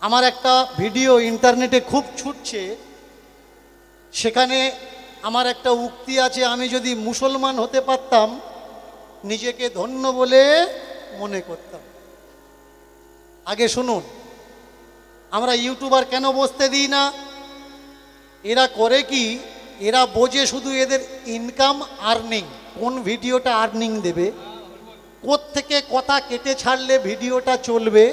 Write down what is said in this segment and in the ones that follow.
আমার একটা ভিডিও ইন্টারনেটে খুব ছুটছে, সেখানে আমার একটা উক্তি আছে, আমি যদি মুসলমান হতে পারতাম নিজেকে ধন্য বলে মনে করতাম। আগে শুনুন, আমরা ইউটিউবার কেন বসতে দিই না? এরা করে কি, এরা বোঝে শুধু এদের ইনকাম আর্নিং, কোন ভিডিওটা আর্নিং দেবে, কোত্থেকে কথা কেটে ছাড়লে ভিডিওটা চলবে,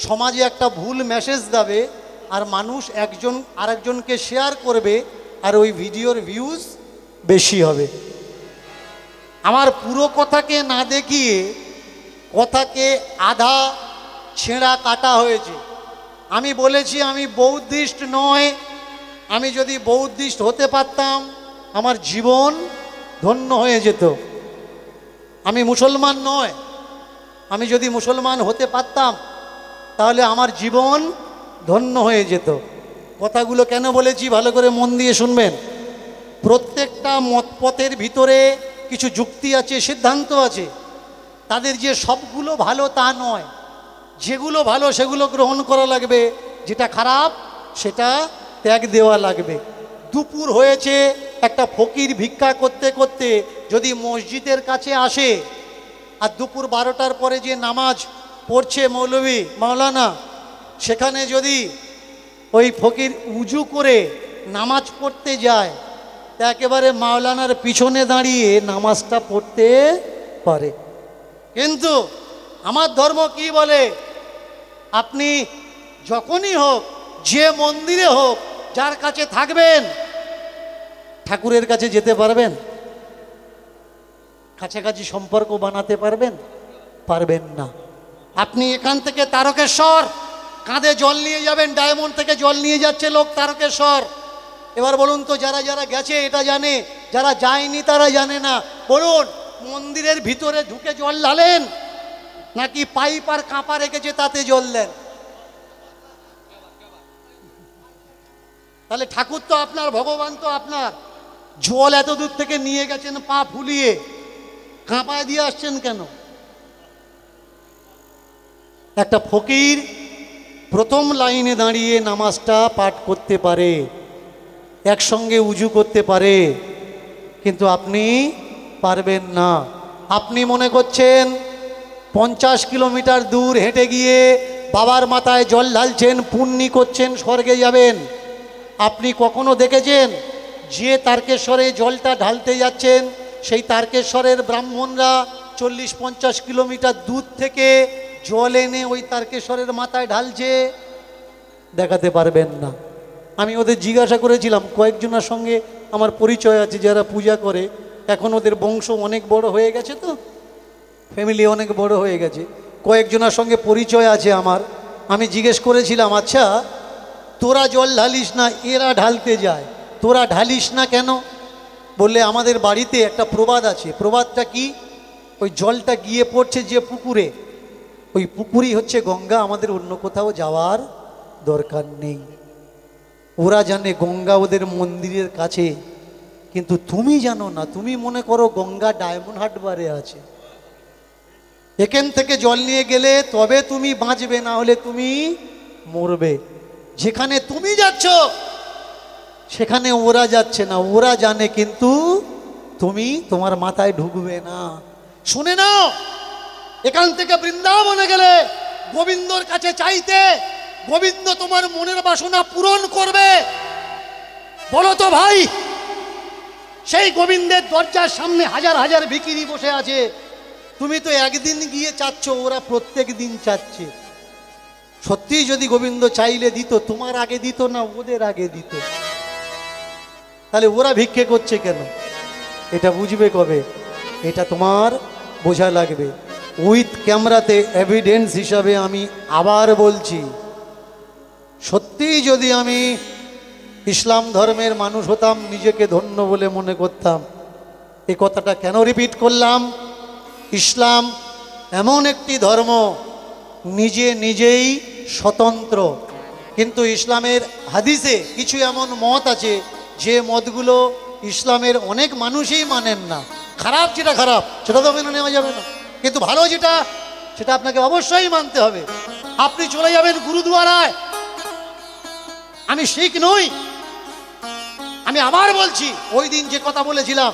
সমাজে একটা ভুল মেসেজ দেবে, আর মানুষ একজন আরেকজনকে শেয়ার করবে, আর ওই ভিডিওর ভিউজ বেশি হবে। আমার পুরো কথাকে না দেখিয়ে কথাকে আধা ছেঁড়া কাটা হয়েছে। আমি বলেছি আমি বৌদ্ধিস্ট নয়, আমি যদি বৌদ্ধিস্ট হতে পারতাম আমার জীবন ধন্য হয়ে যেত। আমি মুসলমান নয়, আমি যদি মুসলমান হতে পারতাম তাহলে আমার জীবন ধন্য হয়ে যেত। কথাগুলো কেন বলেছি ভালো করে মন দিয়ে শুনবেন। প্রত্যেকটা মতপথের ভিতরে কিছু যুক্তি আছে, সিদ্ধান্ত আছে। তাদের যে সবগুলো ভালো তা নয়, যেগুলো ভালো সেগুলো গ্রহণ করা লাগবে, যেটা খারাপ সেটা ত্যাগ দেওয়া লাগবে। দুপুর হয়েছে, একটা ফকির ভিক্ষা করতে করতে যদি মসজিদের কাছে আসে, আর দুপুর 12টার পরে যে নামাজ পড়ছে মৌলভী মাওলানা, সেখানে যদি ওই ফকির উজু করে নামাজ পড়তে যায়, তা একেবারে মাওলানার পিছনে দাঁড়িয়ে নামাজটা পড়তে পারে। কিন্তু আমার ধর্ম কি বলে, আপনি যখনই হোক, যে মন্দিরে হোক, যার কাছে থাকবেন, ঠাকুরের কাছে যেতে পারবেন? কাছাকাছি সম্পর্ক বানাতে পারবেন? পারবেন না। আপনি এখান থেকে তারকেশ্বর কাঁধে জল নিয়ে যাবেন, ডায়মন্ড থেকে জল নিয়ে যাচ্ছে লোক তারকেশ্বর। এবার বলুন তো, যারা যারা গেছে এটা জানে, যারা যায়নি তারা জানে না। বলুন, মন্দিরের ভিতরে ঢুকে জল ঢালেন নাকি পাইপ আর কাঁপা রেখেছে তাতে জল দেন? তাহলে ঠাকুর তো আপনার, ভগবান তো আপনার। জল এত দূর থেকে নিয়ে গেছেন পা ফুলিয়ে, কাঁপায় দিয়ে আসছেন কেন? একটা ফকির প্রথম লাইনে দাঁড়িয়ে নামাজটা পাঠ করতে পারে, একসঙ্গে উজু করতে পারে, কিন্তু আপনি পারবেন না। আপনি মনে করছেন 50 কিলোমিটার দূর হেঁটে গিয়ে বাবার মাথায় জল ঢালছেন, পুণ্যি করছেন, স্বর্গে যাবেন। আপনি কখনো দেখেছেন যে তারকেশ্বরে জলটা ঢালতে যাচ্ছেন, সেই তারকেশ্বরের ব্রাহ্মণরা 40-50 কিলোমিটার দূর থেকে জল এনে ওই তারকেশ্বরের মাথায় ঢালছে? দেখাতে পারবেন না। আমি ওদের জিজ্ঞাসা করেছিলাম, কয়েকজনের সঙ্গে আমার পরিচয় আছে যারা পূজা করে, এখন ওদের বংশ অনেক বড় হয়ে গেছে, তো ফ্যামিলি অনেক বড় হয়ে গেছে, কয়েকজনের সঙ্গে পরিচয় আছে আমার। আমি জিজ্ঞেস করেছিলাম, আচ্ছা তোরা জল ঢালিস না, এরা ঢালতে যায়, তোরা ঢালিস না কেন? বললে আমাদের বাড়িতে একটা প্রবাদ আছে। প্রবাদটা কি? ওই জলটা গিয়ে পড়ছে যে পুকুরে, ওই পুকুরই হচ্ছে গঙ্গা, আমাদের অন্য কোথাও যাওয়ার দরকার নেই। ওরা জানে গঙ্গা ওদের মন্দিরের কাছে, কিন্তু তুমি জানো না। তুমি মনে করো গঙ্গা ডায়মন্ড হারবারে আছে, এখান থেকে জল নিয়ে গেলে তবে তুমি বাঁচবে, না হলে তুমি মরবে। যেখানে তুমি যাচ্ছ সেখানে ওরা যাচ্ছে না, ওরা জানে, কিন্তু তুমি, তোমার মাথায় ঢুকবে না। শুনে নাও, এখান থেকে বৃন্দাবনে গেলে গোবিন্দর কাছে চাইতে, গোবিন্দ তোমার মনের বাসনা পূরণ করবে। বলো তো ভাই, সেই গোবিন্দের দরজার সামনে হাজার হাজার ভিখিরি বসে আছে, তুমি তো একদিন গিয়ে চাচ্ছ, ওরা প্রত্যেক দিন চাচ্ছে। সত্যি যদি গোবিন্দ চাইলে দিত, তোমার আগে দিত না ওদের আগে দিত? তাহলে ওরা ভিক্ষে করছে কেন? এটা বুঝবে কবে? এটা তোমার বোঝা লাগবে। উইথ ক্যামেরাতে এভিডেন্স হিসাবে আমি আবার বলছি, সত্যিই যদি আমি ইসলাম ধর্মের মানুষ হতাম, নিজেকে ধন্য বলে মনে করতাম। এই কথাটা কেন রিপিট করলাম? ইসলাম এমন একটি ধর্ম, নিজে নিজেই স্বতন্ত্র, কিন্তু ইসলামের হাদিসে কিছু এমন মত আছে যে মতগুলো ইসলামের অনেক মানুষই মানেন না। খারাপ যেটা খারাপ সেটা তো মেনে নেওয়া যাবে না, কিন্তু ভালো যেটা সেটা আপনাকে অবশ্যই মানতে হবে। আপনি চলে যাবেন গুরুদুয়ারায়, আমি শিখ নই। আমি আবার বলছি, ওই দিন যে কথা বলেছিলাম,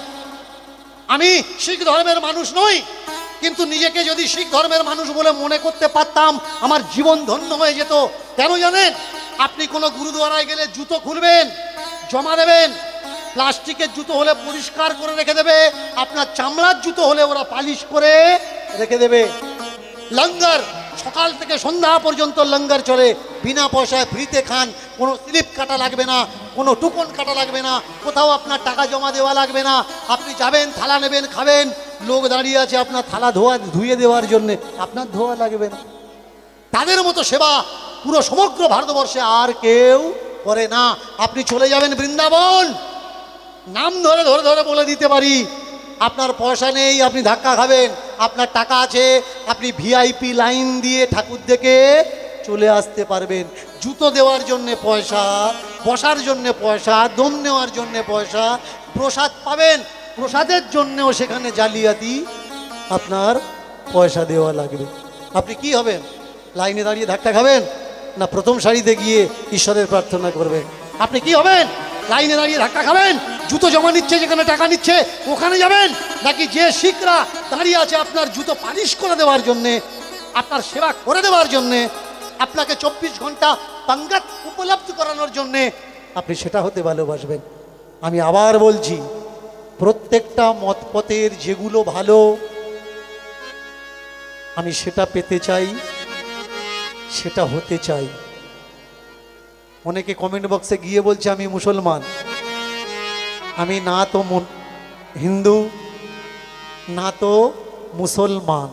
আমি শিখ ধর্মের মানুষ নই, কিন্তু নিজেকে যদি শিখ ধর্মের মানুষ বলে মনে করতে পারতাম, আমার জীবন ধন্য হয়ে যেত। কেন জানেন? আপনি কোনো গুরুদুয়ারায় গেলে জুতো খুলবেন, জমা দেবেন, প্লাস্টিকের জুতো হলে পরিষ্কার করে রেখে দেবে, আপনার চামড়ার জুতো হলে ওরা পালিশ করে রেখে দেবে। লঙ্গর সকাল থেকে সন্ধ্যা পর্যন্ত লঙ্গর চলে, বিনা পয়সায় ফ্রিতে খান, কোনো স্লিপ কাটা লাগবে না, কোনো টুকন কাটা লাগবে না, কোথাও আপনার টাকা জমা দেওয়া লাগবে না। আপনি যাবেন, থালা নেবেন, খাবেন, লোক দাঁড়িয়ে আছে আপনার থালা ধুয়ে দেওয়ার জন্যে, আপনার ধোয়া লাগবে না। তাদের মতো সেবা পুরো সমগ্র ভারতবর্ষে আর কেউ করে না। আপনি চলে যাবেন বৃন্দাবন, নাম ধরে ধরে ধরে বলে দিতে পারি, আপনার পয়সা নেই, আপনি ধাক্কা খাবেন, আপনার টাকা আছে, আপনি ভিআইপি লাইন দিয়ে ঠাকুর দেখে চলে আসতে পারবেন। জুতো দেওয়ার জন্যে পয়সা, বসার জন্যে পয়সা, দম নেওয়ার জন্যে পয়সা, প্রসাদ পাবেন, প্রসাদের জন্যেও সেখানে জালিয়াতি, আপনার পয়সা দেওয়া লাগবে। আপনি কি হবেন? লাইনে দাঁড়িয়ে ধাক্কা খাবেন, না প্রথম সারিতে গিয়ে ঈশ্বরের প্রার্থনা করবেন? আপনি কি হবেন? লাইনে দাঁড়িয়ে ধাক্কা খাবেন, জুতো জমা নিচ্ছে যেখানে টাকা নিচ্ছে ওখানে যাবেন, নাকি যে শিখরা দাঁড়িয়ে আছে আপনার জুতো পালিশ করে দেওয়ার জন্যে, আপনার সেবা করে দেওয়ার জন্যে, আপনাকে 24 ঘন্টা পাঙ্গাত উপলব্ধ করানোর জন্যে, আপনি সেটা হতে ভালোবাসবেন? আমি আবার বলছি, প্রত্যেকটা মতপথের যেগুলো ভালো আমি সেটা পেতে চাই, সেটা হতে চাই। অনেকে কমেন্ট বক্সে গিয়ে বলছে আমি মুসলমান, আমি না তো হিন্দু না তো মুসলমান,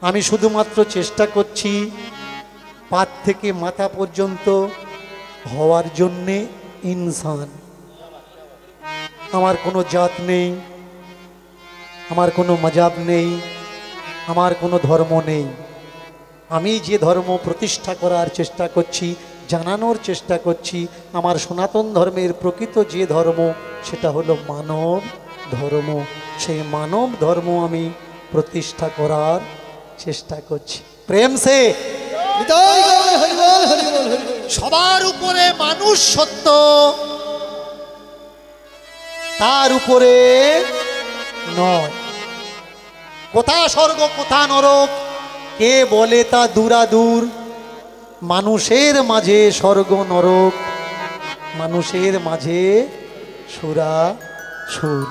আমি শুধুমাত্র চেষ্টা করছি পা থেকে মাথা পর্যন্ত হওয়ার জন্যে ইনসান। আমার কোনো জাত নেই, আমার কোনো মজাব নেই, আমার কোনো ধর্ম নেই। আমি যে ধর্ম প্রতিষ্ঠা করার চেষ্টা করছি, জানানোর চেষ্টা করছি, আমার সনাতন ধর্মের প্রকৃত যে ধর্ম সেটা হলো মানব ধর্ম। সেই মানব ধর্ম আমি প্রতিষ্ঠা করার চেষ্টা করছি। প্রেম সে সবার উপরে মানুষ সত্য, তার উপরে নয়। কোথা স্বর্গ কোথা নরক কে বলে তা দূরাদূর, মানুষের মাঝে স্বর্গ নরক, মানুষের মাঝে সুরা সুর।